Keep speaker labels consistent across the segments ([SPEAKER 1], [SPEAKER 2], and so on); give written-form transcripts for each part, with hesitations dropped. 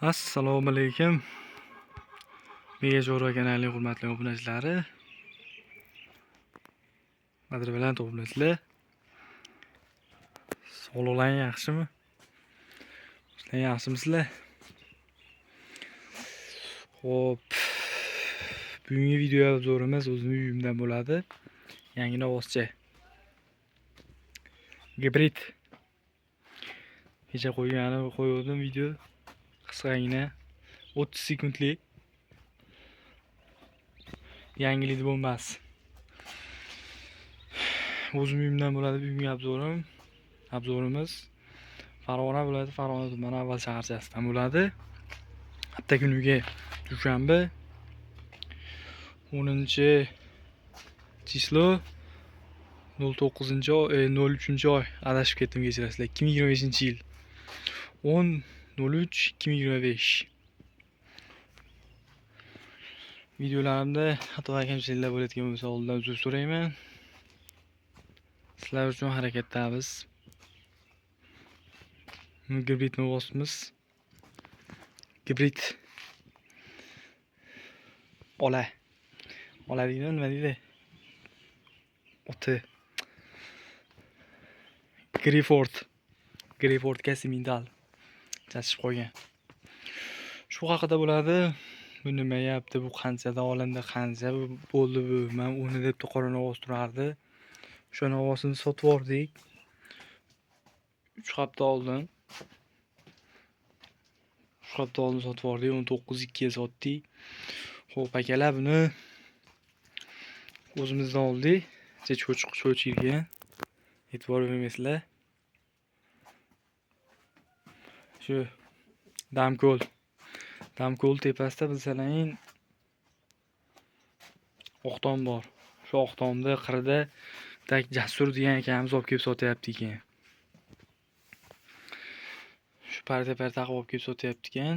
[SPEAKER 1] Assalomu alaykum. Megajo'ra kanalining hurmatli obunachilari. Qadr bilan obunachilar. Sog'liqlaring yaxshimi? Sizlar yaxshimisizlar? Xo'p. Bugungi video obzorimiz o'zimning uyimdan bo'ladi. Yangi novoscha. Gibrid. Kecha qo'ygandim video. Qisqagina 30 sekundlik. Yangilik bo'lmas. O'zim uyimdan bo'ladi bugungi obzorimiz Farg'ona viloyati Farg'ona tumani avval shaharchasidan bo'ladi. Hafta kuniga dushanba 10-chislo 03-oy adashib ketdim, kechirasizlar. 2025-yil 10-03-2025. Videolarimda xato va kamchiliklar bo'layotgan bo'lsa, oldindan uzr so'rayman. Sizlar uchun harakatdamiz. Gibrid novosimiz. Gibrid. Ola deydi, nima deydi? Oti. Greyford Simental chachib qo'ygan. Shu haqida bo'ladi. Bu nima yapti? Bu qanchada olamda qancha bo'ldi bu? Men uni deb to'qora ovoz turardi. O'sha ovozini sotib oldik. 3 hafta oldin. 3 hafta oldin sotib oldik. 19.2 ga sotdik. Xo'p, akalar, buni o'zimizdan oldik. Cho'chirgan. E'tibor bermaysizlar. Shu Damko'l tepasida bilsalaring Oqtom bor. Shu Oqtomda qirida Jasur degan akamiz olib kelib sotyapti ekan. Shu parta taqib olib kelib sotyapti ekan.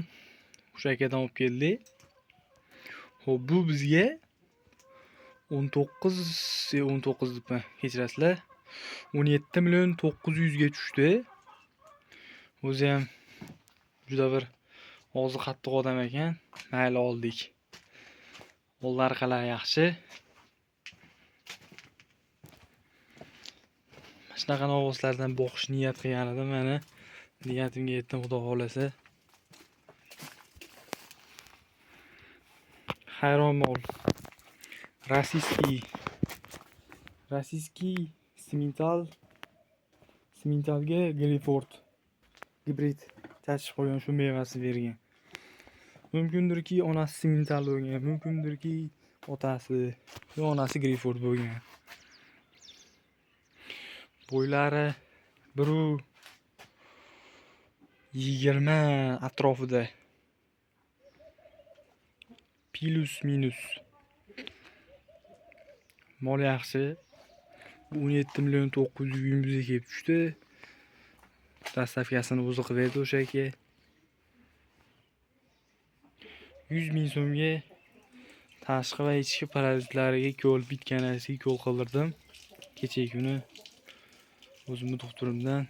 [SPEAKER 1] O'sha akadan olib keldik. Xo'p, bu bizga 19 debman, kechirasizlar. 17.900.000 ga tushdi. O'zi ham juda bir og'zi qattiq odam ekan. Mayli, oldik. Qo'llar qalay yaxshi. Shunaqa ovozlardan boqish niyat qilgan edim. Mana niyatimga yetdim, xudo xolasa. Hayron bo'l. Rossiyskiy Simentalga Greyford Gibrid chachib qo'ygan, shu mevasi bergan. Mumkindirki onasi Simental bo'lgan, mumkindirki otasi, yo onasi Greyford bo'lgan. Bo'ylari 1.20 atrofida. Plus minus. Mol yaxshi. 17.900.000 ga kelib tushdi. Dastavkasini o'zi qilib berdi o'sha aka. 100.000 so'mga tashqi va ichki parazitlariga ko'l bitganasiga ko'l qildirdim. Kechagi kuni o'zimni doktorimdan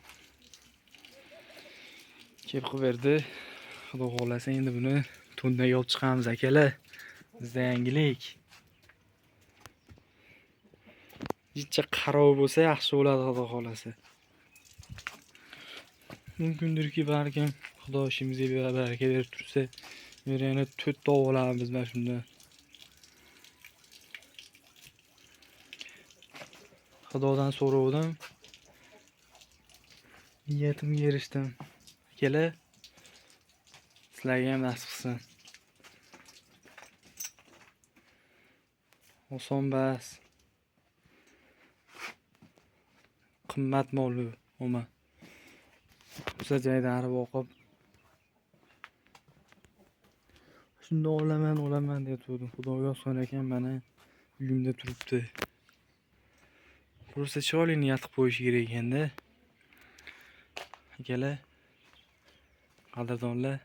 [SPEAKER 1] kelib qilib berdi. Xudo xolasa endi buni tundaga olib chiqamiz akalar. Bizda yangilik. Jicha qarov bo'lsa yaxshi bo'ladi, xudo xolasa. Mumkindirki balkim Xudo ishimizga baraka berib tursa, yana 4 ta olamiz mana shundan. Xudodan so'rovdim. Niyatimga erishdim. Akalar, sizlarga ham nasib qilsin. Oson bas. Qimmat mol bu, o'ma. O'sha joydan arib oqib. Shunda olaman deb turdim. Xudoga son ekan, mana uyimda turibdi. Просто chiroyli niyat qilib qo'yish kerak ekanda. Akalar, qadrdonlar.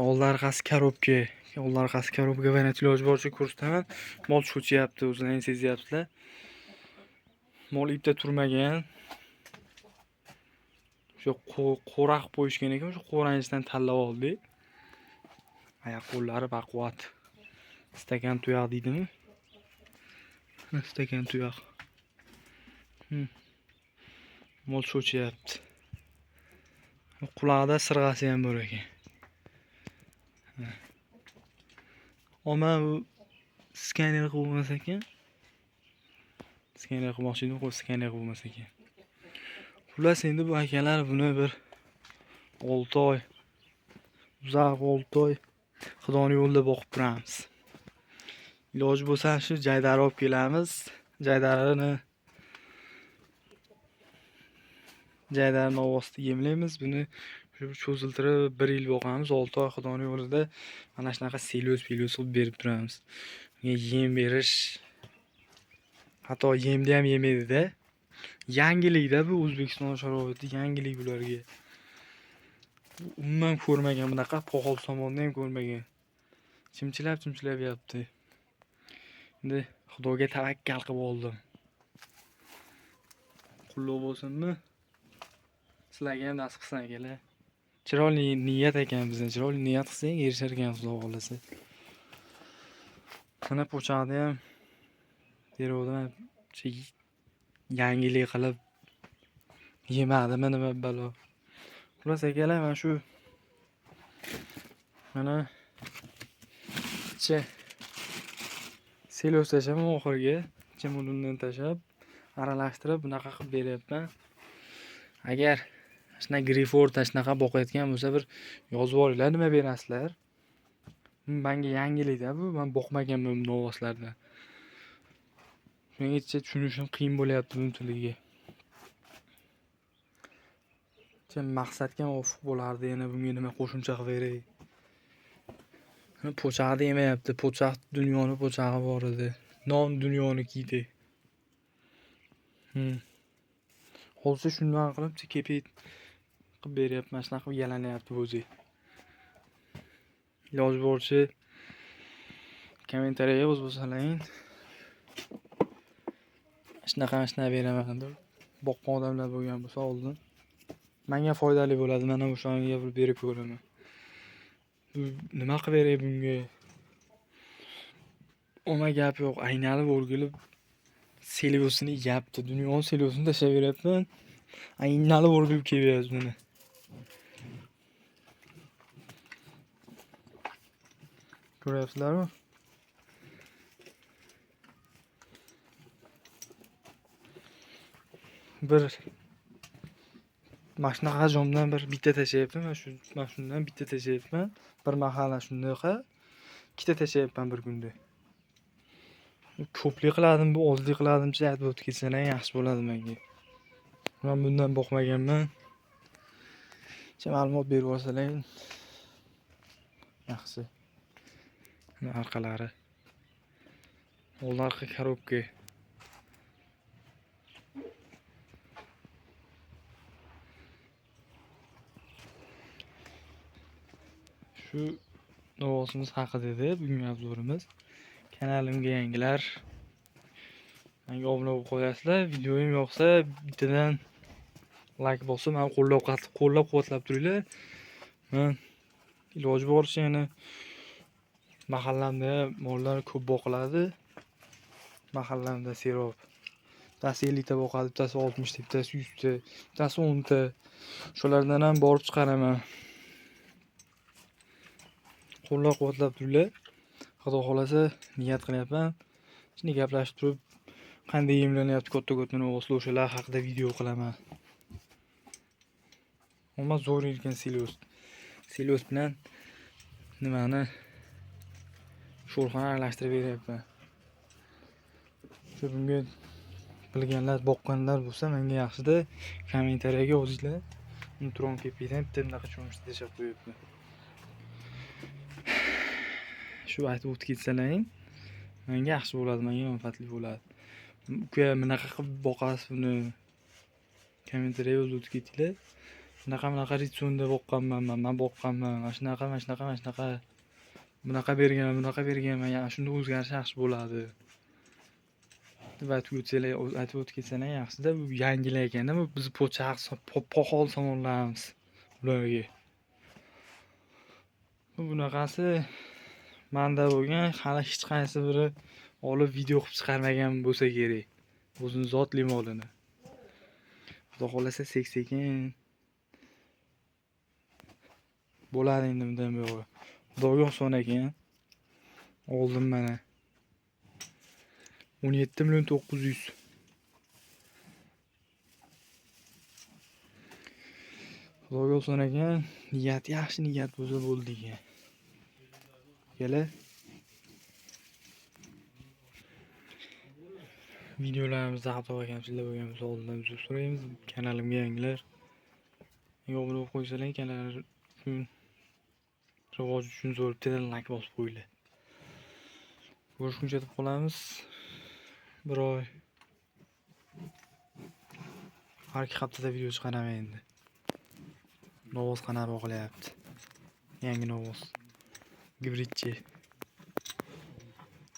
[SPEAKER 1] Oldari korobka. Variant iloji boricha ko'rsataman. Mol cho'chyapti, o'zlaringiz sezyapsizlar. Mol ipda turmagan. Shu qo'ra qilib qo'yishgan ekan, shu qo'rangichdan tanlab oldik. Oyoq qo'llari baquvvat. Stakan tuyoq deydimi? Stakan tuyoq. Mol cho'chiyapti. Qulog'ida sirg'asi ham bor ekan. Omma bu skaner qilmas ekan. Skaner qilmoqchi edim, skaner qilmas ekan. Xullas endi bu akalar buni bir 6 oy, uzoq 6 oy Xudoni yo'lda boqib turamiz. Iloji bo'lsa shu jaydar olib kelamiz. Jaydarni ovosida yemlaymiz. Buni shu cho'ziltirib 1 yil boqamiz. 6 oy Xudoni yo'lida mana shunaqa selyoz qilib berib turamiz. Yem berish, hatto yemni ham yemaydi-da. Yangilik-da bu O'zbekiston sharoiti, yangilik bularga. Umuman ko'rmagan bunaqa, poxol tomonda ham ko'rmagan. Chimchilab yotibdi. Endi Xudoga tavakkal qilib oldim. Qulluq bo'lsinmi? Sizlarga ham nasib qilsin akalar. Chiroyli niyat ekan bizda. Chiroyli niyat qilsang erishar ekan Xudo xolasa. Mana po'chaqda ham derovdan yangilik qilib yemadimi nima balo. Xullas akalar, mana shu mana selyoz tashaman oxirgi. Chimulundan tashab, aralashtirib bunaqa qilib beryapman. Agar shuna Grifford shunaqa boqayotgan bo'lsa bir yozib olinglar, nima berasizlar? Menga yangilik-da bu, men boqmaganman bu novvoslardan. Menga tushunishim qiyin bo'lyapti bu tiliga. Maqsadga muvofiq bo'lardi, yana bunga nima qo'shimcha qilib beray. Po'chaqda yemayapti. Po'chaq dunyoni po'chag'i bor edi. Non dunyonikida. Hozir shundan qilib kepit qilib beryapman, shunaqa qilib yalanyapti o'zi. Iloji boricha kommentariyaga yozib shunaqa beraman deb boqqan odamlar bo'lgan bo'lsa oldin menga foydali bo'ladi. Mana o'shanga berib ko'raman. Nima qilib beray bunga? Oma gap yo'q, aynalib o'rgilib selyosini yeyapti. Dunyoning selyosini tashlab beryapman. Aynalib o'rgilib kelyapti mana. Ko'ryapsizlarmi? Bir mashinaqa jomdan bitta tashlayapman. Mana shundan bitta tashlayapman. Bir mahalla shunaqa ikkita tashlayapman bir kunda. Ko'plik qiladim, bu ozlik qiladimcha aytib o'tib ketsalar yaxshi bo'ladi menga. Men bundan boqmaganman. Ma'lumot berib olsalar yaxshi. Orqalari. Oldingi korobka. Shu novvosimiz haqida edi bugungi obzorimiz. Kanalimga yangilar, menga obuna bo'lib qo'yasizlar. Videoim yoqsa bittadan like bosib, meni qo'llab-quvvatlab turinglar. Men iloji boricha yana mahallamda mollar ko'p boqiladi. Mahallamda serob. Bittasi 50 ta boqadi, bittasi 60 ta, bittasi 100 ta, bittasi 10 ta. Shulardan ham borib chiqaraman. Qo'llab-quvvatlab turinglar. Xudo xolasa niyat qilyapman. Shuni gaplashib turib, qanday yemlanyapti katta novvoslar o'shalar haqida video qilaman. Ammo zo'r ekan selyoz. Selyoz bilan nimani sho'rxona aralashtirib beryapman. Shu bunga bilganlar, boqqanlar bo'lsa menga yaxshida kommentariyaga yozinglar. Unutron kepiydan bitta bunaqa cho'mishni tashab qo'yibman. Shu aytib o'tib ketsalaring menga yaxshi bo'ladi, menga manfaatli bo'ladi. Uka bunaqa qilib boqasiz buni. Kommentariyaga yozib o'tib ketinglar. Bunaqa ritsionda boqqanman, men boqqanman. Mana shunaqa. Bunaqa bergan, men shunda o'zgarish yaxshi bo'ladi. deb aytib o'tib ketsalar yaxshida, bu yangilar ekanda, bu biz po'choq poxol somonlarimiz ularga. Bunaqasi manda bo'lgan, hali hech qaysi biri olib video qilib chiqarmagan bo'lsa kerak. O'zini zotli molini. Xudo xolasa sekin bo'ladi endi bundan buyon. Xudoga son ekan. Oldim mana. 17.900. Xudoga son ekan. Niyat yaxshi niyat bo'lsa bo'ldi ekan. Kela. Videolarimizda xato kamchiliklar bo'lgan bo'lsa oldindan uzr so'raymiz. Kanalimga yangilar obuna bo'lib qo'ysalar, kanal uchun rivoji uchun zo'r bittadan like bosib qo'yinglar. Ko'rishguncha deb qolamiz. Bir oy. Har 2 haftada video chiqaraman endi. Novoz qanaqa qilyapti. Yangi novoz. Gibridchi.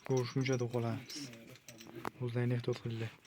[SPEAKER 1] Ko'rishguncha deb qolamiz. O'zlaringni ehtiyot qilinglar.